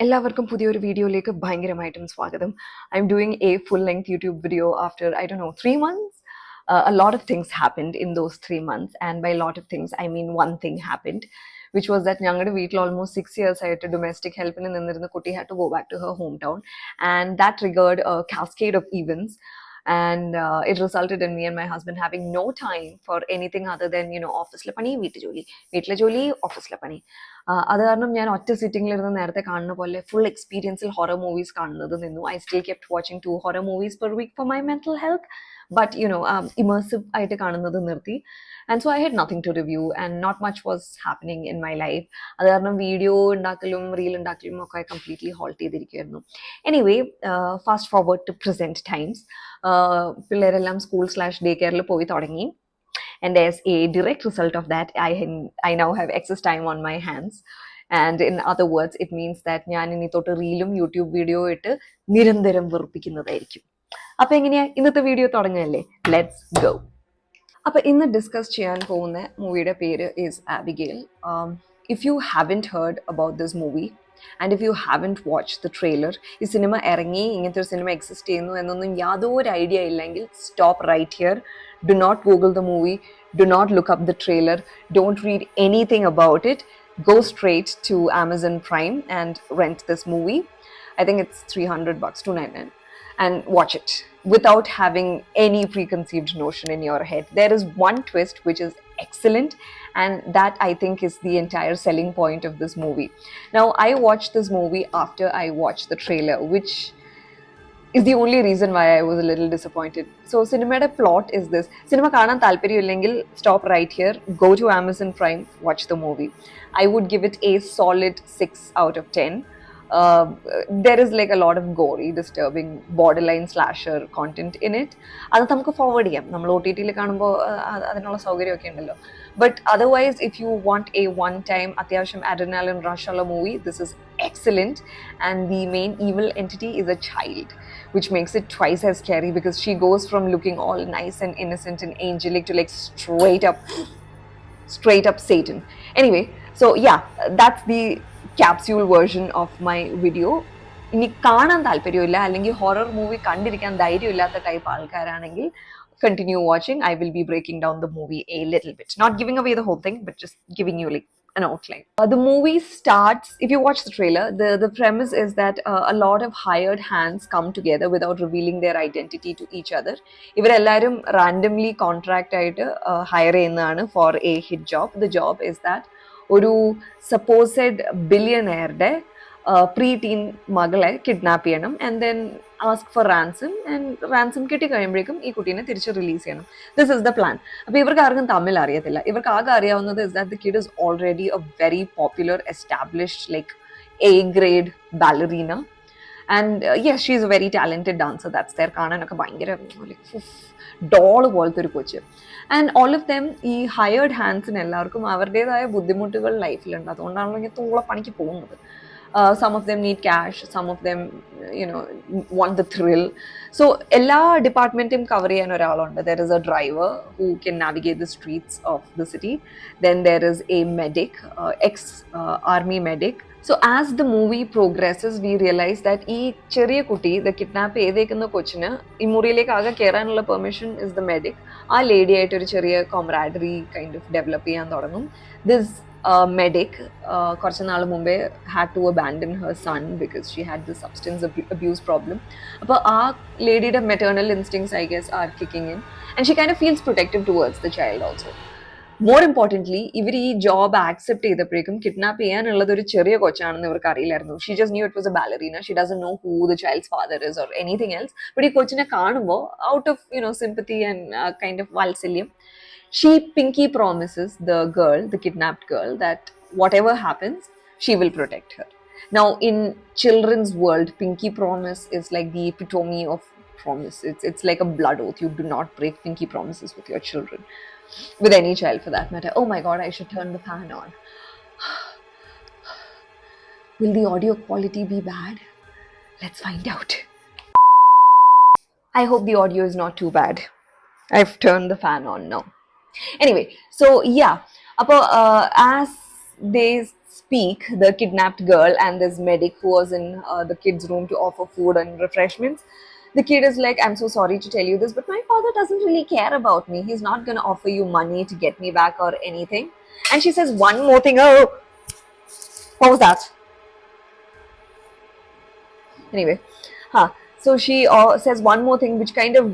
എല്ലാവർക്കും പുതിയൊരു വീഡിയോയിലേക്ക് ഭയങ്കരമായിട്ടും സ്വാഗതം. I'm doing a full-length YouTube video after, I don't know, 3 months. A lot of things happened in those 3 months, and by a lot of things, I mean one thing happened, which was that ഞങ്ങളുടെ വീട്ടിൽ almost 6 years ആയിട്ട് domestic helpന് നിന്നിരുന്ന കുട്ടി had to go back to her hometown, and that triggered a cascade of events. And it resulted in me and my husband having no time for anything other than, ഓഫീസിലെ പണി, വീട്ടിലെ ജോലി, ഓഫീസിലെ പണി. അത് കാരണം ഞാൻ ഒറ്റ സിറ്റിംഗിലിരുന്ന് നേരത്തെ കാണുന്ന പോലെ ഫുൾ എക്സ്പീരിയൻസിൽ ഹൊറർ മൂവീസ് കാണുന്നത് നിന്നു. I still kept watching 2 horror movies per week for my mental health, but immersive ആയിട്ട് കാണുന്നത് നിർത്തി. And so I had nothing to review and not much was happening in my life. അത് കാരണം video ഉണ്ടാക്കലും reel ഉണ്ടാക്കലും ഒക്കെ completely halt ചെയ്തിരിക്കുകയായിരുന്നു. Anyway, fast forward to present times. പിള്ളേരെല്ലാം സ്കൂൾ/ഡേ കെയറിൽ പോയി തുടങ്ങി. And as a direct result of that, I now have excess time on my hands. And in other words, it means that ഞാൻ ഇനി തൊട്ട് റീലും YouTube video ഇട്ട് നിരന്തരം വെറുപ്പിക്കുന്നതായിരിക്കും. അപ്പൊ എങ്ങനെയാ ഇന്നത്തെ വീഡിയോ തുടങ്ങുകയല്ലേ? Let's go. അപ്പൊ ഇന്ന് ഡിസ്കസ് ചെയ്യാൻ പോകുന്ന മൂവിയുടെ പേര് is Abigail. If you haven't heard about this movie and if you haven't watch the trailer, ഈ സിനിമ ഇറങ്ങി ഇങ്ങനത്തെ ഒരു സിനിമ എക്സിസ്റ്റ് ചെയ്യുന്നു എന്നൊന്നും യാതൊരു ഐഡിയ ഇല്ലെങ്കിൽ stop right here. Do not Google the movie. Do not look up the trailer. Don't read anything about it. Go straight to Amazon Prime and rent this movie. I think it's $300, $299, and watch it without having any preconceived notion in your head. There is one twist which is excellent, and that I think is the entire selling point of this movie. Now, I watched this movie after I watched the trailer, which is the only reason why I was a little disappointed. So, cinema's plot is this. Cinema കാണാൻ താല്പര്യമില്ലെങ്കിൽ stop right here, go to Amazon Prime, watch the movie. I would give it a solid 6 out of 10. There is like a lot of gory, disturbing, borderline slasher content in it. അത് നമുക്ക് forward ചെയ്യാം. നമ്മൾ OTT-ൽ കാണുമ്പോൾ അതിനുള്ള സൗകര്യമൊക്കെ ഉണ്ടല്ലോ. But otherwise, if you want a one-time അത്യാവശ്യം adrenaline rush ഉള്ള movie, this is excellent. And the main evil entity is a child, which makes it twice as scary because she goes from looking all nice and innocent and angelic to like straight up Satan. Anyway, so yeah, that's the capsule version of my video. ഇനി കാണാൻ താല്പര്യമില്ല അല്ലെങ്കിൽ horror movie കണ്ടിരിക്കാൻ ധൈര്യമില്ലാത്ത type ആൾക്കാരാണെങ്കിൽ continue watching. I will be breaking down the movie a little bit, not giving away the whole thing, but just giving you like an outline. The movie starts, if you watch the trailer, the premise is that a lot of hired hands come together without revealing their identity to each other. ഇവരെല്ലാവരും randomly contract ആയിട്ട് hire ചെയ്യുന്നതാണ് for a hit job. The job is that ഒരു supposed billionaire pre-teen മകളെ kidnap ചെയ്യണം and then ask for ransom, and ransom കിട്ടി കഴിയുമ്പോഴേക്കും ഈ കുട്ടീനെ തിരിച്ച് റിലീസ് ചെയ്യണം. This is the plan. അപ്പോൾ ഇവർക്ക് ആർക്കും തമ്മിൽ അറിയത്തില്ല. ഇവർക്ക് ആകെ അറിയാവുന്നത് is that the kid is already A very popular established like A-grade ballerina. And yes, she is a very talented dancer. That's there. കാണാനൊക്കെ ഭയങ്കര ഡോൾ പോലത്തെ ഒരു കൊച്ച്. ആൻഡ് ഓൾ ഓഫ് ദെം ഈ ഹയേർഡ് ഹാൻഡ്സിന് എല്ലാവർക്കും അവരുടേതായ ബുദ്ധിമുട്ടുകൾ ലൈഫിലുണ്ട്. അതുകൊണ്ടാണല്ലോ ഇങ്ങനെ തൂള പണിക്ക് പോകുന്നത്. Some of them need cash, some of them want the thrill. So ella departmentum cover cheyan oralunde. There is a driver who can navigate the streets of the city. Then there is a medic, ex army medic. So as the movie progresses, we realize that ee cheriya kutti, the kidnap ചെയ്തേക്കുന്ന കൊച്ചിന് ഈ മുറിയിലേക്ക് ആകെ കയറാനുള്ള permission is the medic. ആ lady ആയിട്ട് ഒരു ചെറിയ camaraderie kind of develop ചെയ്യാൻ തുടങ്ങും. This medic കുറച്ച് നാൾ മുമ്പേ had to abandon her son because she had the substance abuse problem. അപ്പോൾ ആ ലേഡിയുടെ maternal instincts I guess are kicking in, and she kind of feels protective towards the child also. More importantly, ഇവർ ഈ job accept ചെയ്തപ്പോഴേക്കും kidnap ചെയ്യാനുള്ളത് ഒരു ചെറിയ കൊച്ചാണെന്ന് ഇവർക്ക് അറിയില്ലായിരുന്നു. She just knew it was a ballerina. She doesn't know who the child's father is or anything else. But ഈ കൊച്ചിനെ കാണുമ്പോൾ out of sympathy and kind of വാത്സല്യം, she pinky promises the girl, the kidnapped girl, that whatever happens, she will protect her. Now, in children's world, pinky promise is like the epitome of promise. It's like a blood oath. You do not break pinky promises with your children, with any child for that matter. Oh my God, I should turn the fan on. Will the audio quality be bad? Let's find out. I hope the audio is not too bad. I've turned the fan on now. Anyway, so yeah, as they speak, the kidnapped girl and this medic who was in the kid's room to offer food and refreshments. The kid is like, I'm so sorry to tell you this, but my father doesn't really care about me. He's not going to offer you money to get me back or anything. And she says one more thing. Oh, what was that? Anyway, so she says one more thing which kind of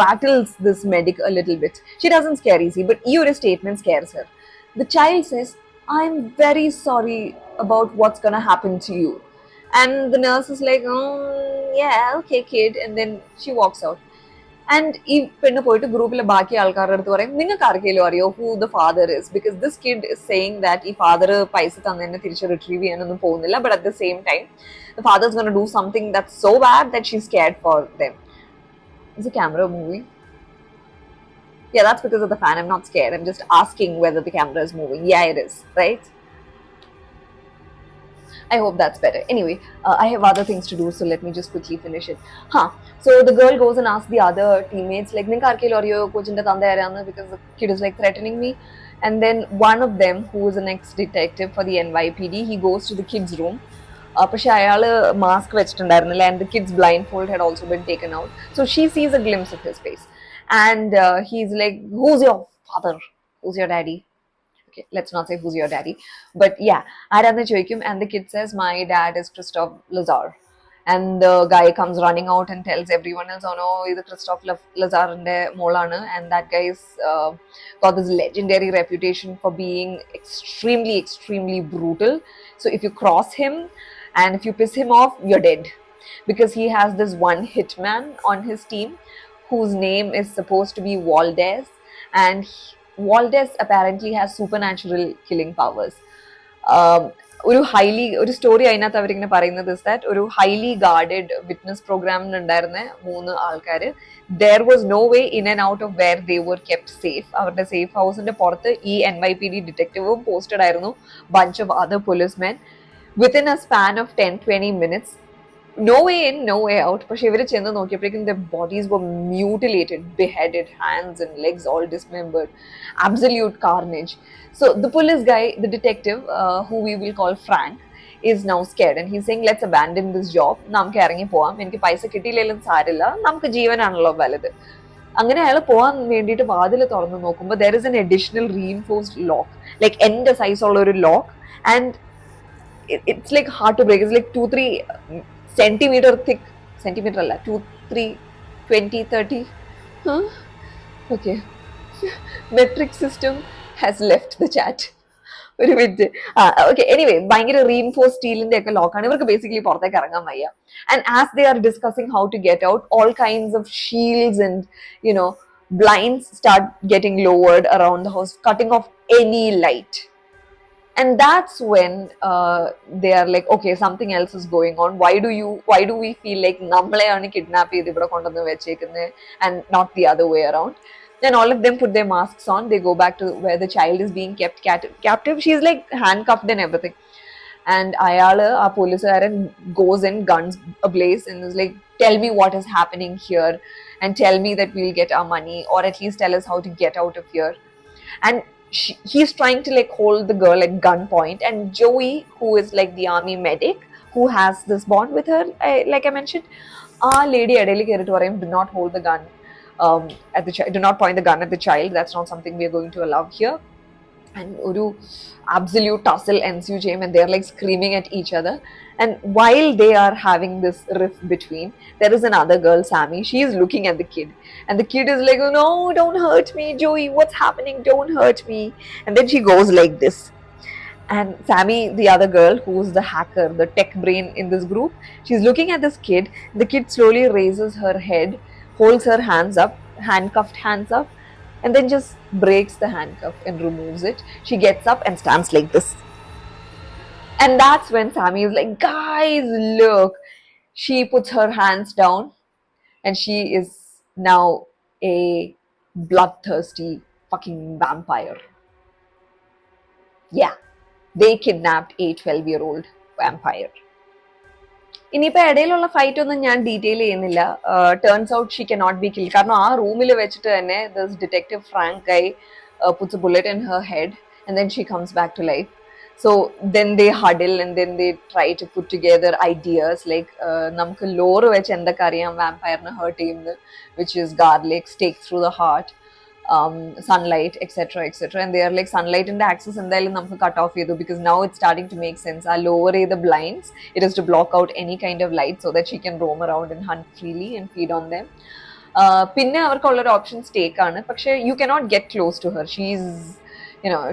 rattles this medic a little bit. She doesn't scare easy, but your statement scares her. The child says, I'm very sorry about what's gonna happen to you. And the nurse is like, oh yeah, okay kid, and then she walks out. And ഈ പെണ്ണ് പോയിട്ട് ഗ്രൂപ്പിലെ ബാക്കി ആൾക്കാരുടെ അടുത്ത് പറയും, നിങ്ങൾക്ക് ആർക്കെങ്കിലും അറിയോ who the father is, because this kid is saying that ഈ father പൈസ തന്നെ തിരിച്ച് റിട്രീവ് ചെയ്യാനൊന്നും പോകുന്നില്ല, but at the same time the father is going to do something that's so bad that she's scared for them. It's a camera movie. Yeah, that's because of the fan. I'm not scared. I'm just asking whether the camera is moving. Yeah, it is, right? I hope that's better. Anyway, I have other things to do, so let me just quickly finish it. So the girl goes and asks the other teammates, like, "Ninka arke loriyo coachinte tande arana," because the kid is like threatening me. And then one of them, who is an ex-detective for the NYPD, he goes to the kid's room. പക്ഷെ അയാള് mask വെച്ചിട്ടുണ്ടായിരുന്നില്ല, and the kid's blindfold had also been taken out. So she sees a glimpse of his face. And he's like, who's your father? Who's your daddy? Okay, let's not say who's your daddy, but yeah, Aradhana Choikum, and the kid says, my dad is Christophe Lazar. And the guy comes running out and tells everyone else, oh no, this Christophe Lazar Molana, and that guy is got this legendary reputation for being extremely, extremely brutal. So if you cross him and if you piss him off, you're dead, because he has this one hitman on his team whose name is supposed to be Valdez, and Valdez apparently has supernatural killing powers. ഒരു story അതിനകത്ത് അവരിങ്ങനെ പറയുന്നത് is that ഒരു highly guarded witness പ്രോഗ്രാമിനുണ്ടായിരുന്ന 3 ആൾക്കാർ, there was no way in and out of where they were kept safe. അവരുടെ safe ഹൗസിന്റെ പുറത്ത് ഈ NYPD ഡിറ്റക്റ്റീവും പോസ്റ്റഡ് ആയിരുന്നു, bunch of other policemen. Within a span of 10-20 minutes, no way in, no way out. പക്ഷെ ഇവര് ചെന്ന് നോക്കിയപ്പോഴേക്കും their bodies were mutilated, beheaded, hands and legs all dismembered, absolute carnage. So the police guy, the detective, who we will call Frank, is now scared and he's saying, let's abandon this job, നമുക്ക് ഇറങ്ങി പോവാം, എനിക്ക് പൈസ കിട്ടിയില്ലെങ്കിലും സാരില്ല, നമുക്ക് ജീവനാണല്ലോ വലുത്. അങ്ങനെ അയാൾ പോവാൻ വേണ്ടിയിട്ട് വാതിൽ തുറന്ന് നോക്കുമ്പോൾ there is an additional reinforced lock, like എൻ്റെ സൈസ് ഉള്ള ഒരു lock, and it's like hard to break. It's like 2-3 centimeter thick, centimeter alla, 2-3 20-30, okay. Metric system has left the chat. ഒരു മിനിറ്റ്. ഓക്കെ, എനിവേ ഭയങ്കര reinforce സ്റ്റീലിന്റെ ഒക്കെ ലോക്കാണ്. ഇവർക്ക് basically പുറത്തേക്ക് ഇറങ്ങാൻ വയ്യ. And as they are discussing how to get out, all kinds of shields and blinds start getting lowered around the house, cutting off any light. And that's when they are like, okay, something else is going on. Why do we feel like nammaleyanu kidnap ചെയ്ത് ഇവിടെ കൊണ്ടുവന്ന് വെച്ചേക്കുന്നത് and not the other way around? Then all of them put their masks on. They go back to where the child is being kept captive. She's like handcuffed and everything. And ayalu, our policeman, goes in, guns ablaze, and is like, tell me what is happening here and tell me that we'll get our money, or at least tell us how to get out of here. And he's trying to like hold the girl at gunpoint, and Joey, who is like the army medic who has this bond with her, like I mentioned, lady adeli kerittu parayum, do not hold the gun at the child, do not point the gun at the child, that's not something we are going to allow here. And oru absolute tussle ensues, and they are like screaming at each other. And while they are having this rift between, there is another girl, Sammy. She is looking at the kid, and the kid is like, oh, no, don't hurt me, Joey, what's happening, don't hurt me. And then she goes like this, and Sammy, the other girl, who's the hacker, the tech brain in this group, she's looking at this kid. The kid slowly raises her head, holds her hands up, handcuffed hands up, and then just breaks the handcuff and removes it. She gets up and stands like this. And that's when Sammy is like, guys, look. She puts her hands down, and she is now a bloodthirsty fucking vampire. Yeah, they kidnapped a 12-year-old vampire. ഇനിയിപ്പോൾ ഇടയിലുള്ള fight ഒന്നും ഞാൻ detail ചെയ്യുന്നില്ല. Turns out she cannot be kill, കാരണം ആ റൂമിൽ വെച്ചിട്ട് തന്നെ this detective Frank Guy puts a bullet in her head and then she comes back to life. So then they huddle and then they try to put together ideas like നമുക്ക് lore വെച്ച് എന്തൊക്കെ അറിയാം vampire hurt ചെയ്യുന്നത്, which is garlic, stake through the heart, sunlight, etc., etc. And they are like sunlight in the axis and they'll cut off either, because now it's starting to make sense. I'll lower the blinds. It is to block out any kind of light so that she can roam around and hunt freely and feed on them. പിന്നെ അവർക്കുള്ളൊരു option സ്റ്റേക്ക് ആണ്. പക്ഷെ you cannot get close to her.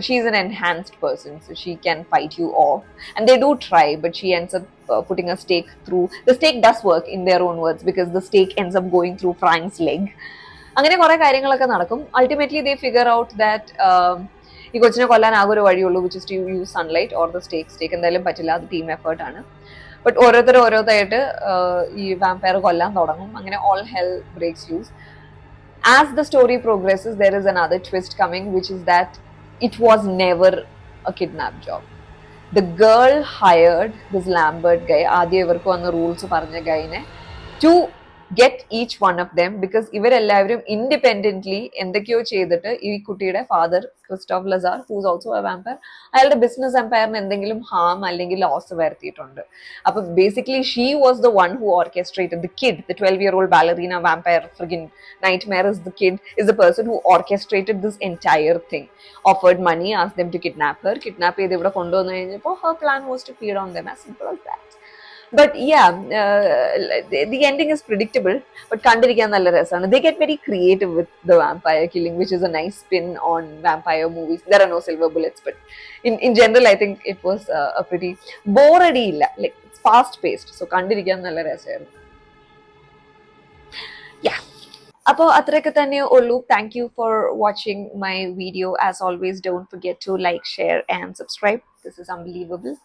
She's an enhanced person, so she can fight you off. And they do try, but she ends up putting a stake through. The stake does work in their own words, because the stake ends up going through Frank's leg. അങ്ങനെ കുറെ കാര്യങ്ങളൊക്കെ നടക്കും. Ultimately they figure out that ഈ കൊച്ചിനെ കൊല്ലാൻ ആകെ ഒരു വഴിയുള്ളൂ, which is to use sunlight or the stake എന്തായാലും പറ്റില്ല, അത് ടീം എഫേർട്ട് ആണ്. ബട്ട് ഓരോരുത്തരായിട്ട് ഈ വാമ്പയർ കൊല്ലാൻ തുടങ്ങും. അങ്ങനെ all hell breaks loose. As the story progresses, there is another twist coming, which is that it was never a kidnap job. The girl hired this Lambert guy, ആദ്യം ഇവർക്ക് വന്ന rules പറഞ്ഞ ഗൈനെ, to get each one of them, because ഇവരെല്ലാവരും independently എന്തൊക്കെയോ ചെയ്തിട്ട് ഈ കുട്ടിയുടെ father Christoph Lazar, who's also a vampire, അയാളുടെ ബിസിനസ് എംപയറിന് എന്തെങ്കിലും ഹാം അല്ലെങ്കിൽ ലോസ് വരുത്തിയിട്ടുണ്ട്. അപ്പൊ basically she was the one who orchestrated the kid, the 12-year-old ballerina vampire friggin' nightmare is the kid, is the person who orchestrated this entire thing. Offered money, asked them to kidnap her, kidnap ചെയ്ത് ഇവിടെ കൊണ്ടുവന്നു കഴിഞ്ഞപ്പോൾ her plan was to feed on them, as simple as that. But yeah, the ending is predictable, but kandirikkan nalla rasana. They get very creative with the vampire killing, which is a nice spin on vampire movies. There are no silver bullets, but in general I think it was a pretty bore illa, like it's fast paced, so kandirikkan nalla rasayirunnu. Yeah, appo athrakku thanne ullu. Thank you for watching my video. As always, don't forget to like, share and subscribe. This is unbelievable.